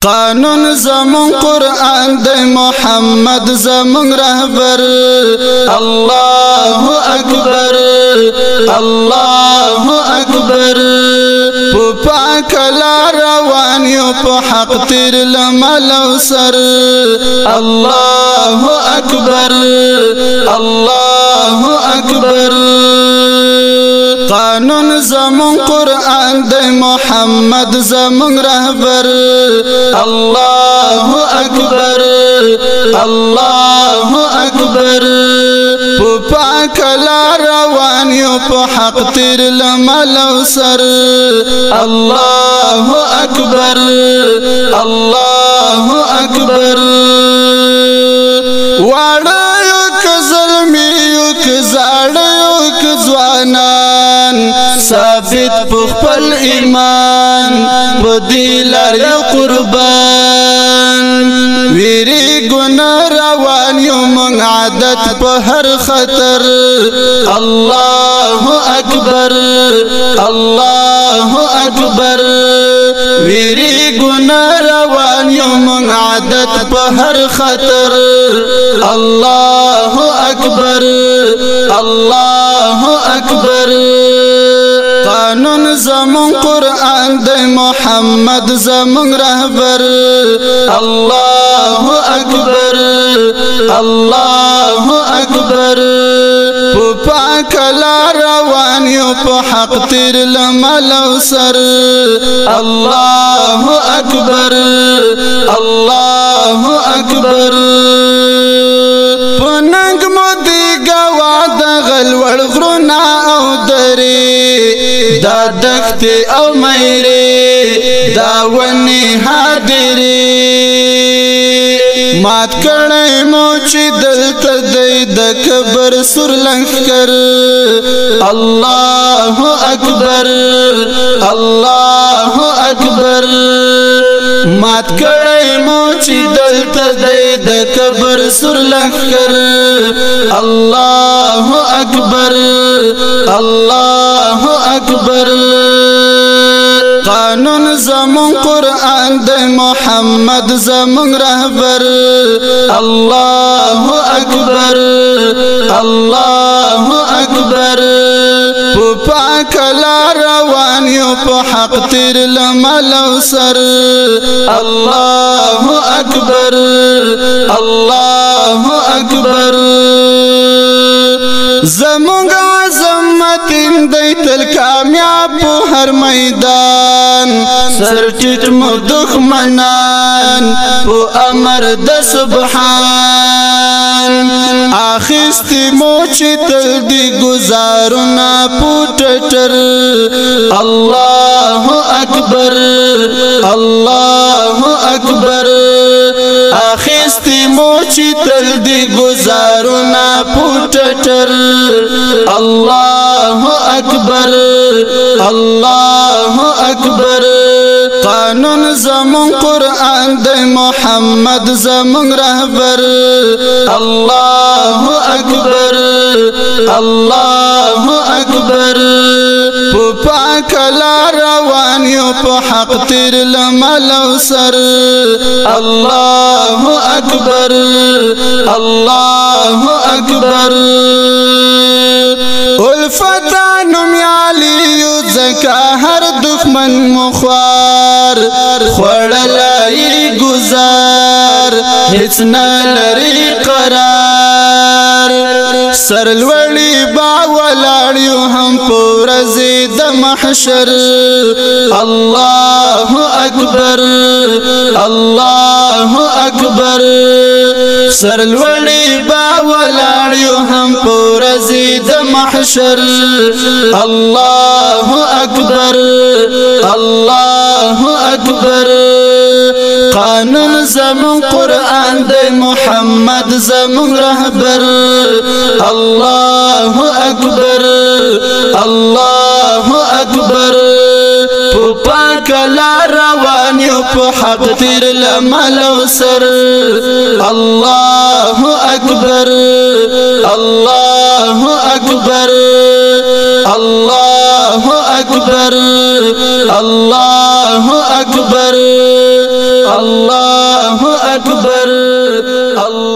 قانون زمون قرآن دے محمد زمون رہبر اللہ اکبر اللہ اکبر پاک لار روانیو پا حق تیر لملو سر اللہ اکبر اللہ اکبر قانون زمون قرآن دے محمد زمون رہبر اللہ اکبر اللہ اکبر پاک لار روانیو پا حق تیر لملو سر اللہ اکبر اللہ اکبر وڑایو که ظلمیو که زاڑیو که زوانان ثابت پخپل ایمان بدی لار قربان ویری گناہ روانیو من عادت پا ہر خطر اللہ اکبر اللہ اکبر ویری گناہ روانیو من عادت پا ہر خطر اللہ اکبر اللہ اکبر قانون زمون قرآن دے محمد زمون رہبر اللہ اکبر اللہ اکبر پاک لار روانیو پا حق تیر لملو سر اللہ اکبر اللہ اکبر پننگ مودی گوا دغل ورغرنا او دری دا دخت او میری دا ونی حادری مات کڑی موچی دلتا دی دا کبر سر لنکر اللہ اکبر اللہ اکبر مات کڑی موچی دلتا دی دا کبر سر لنکر اللہ اکبر اللہ اکبر قانون زمون قرآن دے محمد زمون رہبر اللہ اکبر اللہ اکبر پاک لار روانیو پا حق تیر لملو سر اللہ اکبر اللہ اکبر زمونگ عظمت دی تل کامیاب پو ہر میدان سر ٹٹ مو دخمنان پو امر د سبحان آخستی موچی تل دی گزارونا پو ٹٹر اللہ اکبر اللہ اکبر آخستی موچی تل دی گزارونا پو ٹٹر اللہ اکبر اللہ اکبر قانون زمون قرآن دے محمد زمون رہبر اللہ اکبر اللہ اکبر پاک لار روانیو پا حق تیر لملو سر اللہ اکبر اللہ اکبر الفتانم یالیو زکا ہر دخمن مخوار خوڑلائی گزار حسنا لری قرار سرلوڑی باولاڑیو ہم پورزی دمحشر اللہ اکبر اللہ اکبر سرلوڑی باولاڑیو ہم پورزی دمحشر اللہ اکبر اللہ اکبر قانون زمون قرآن دے محمد زمون رہبر اللہ اکبر اللہ اکبر پاک لار روانیو پا حق تیر لملو سر اللہ اکبر اللہ اکبر اللہ اکبر اللہ اکبر الله اکبر الله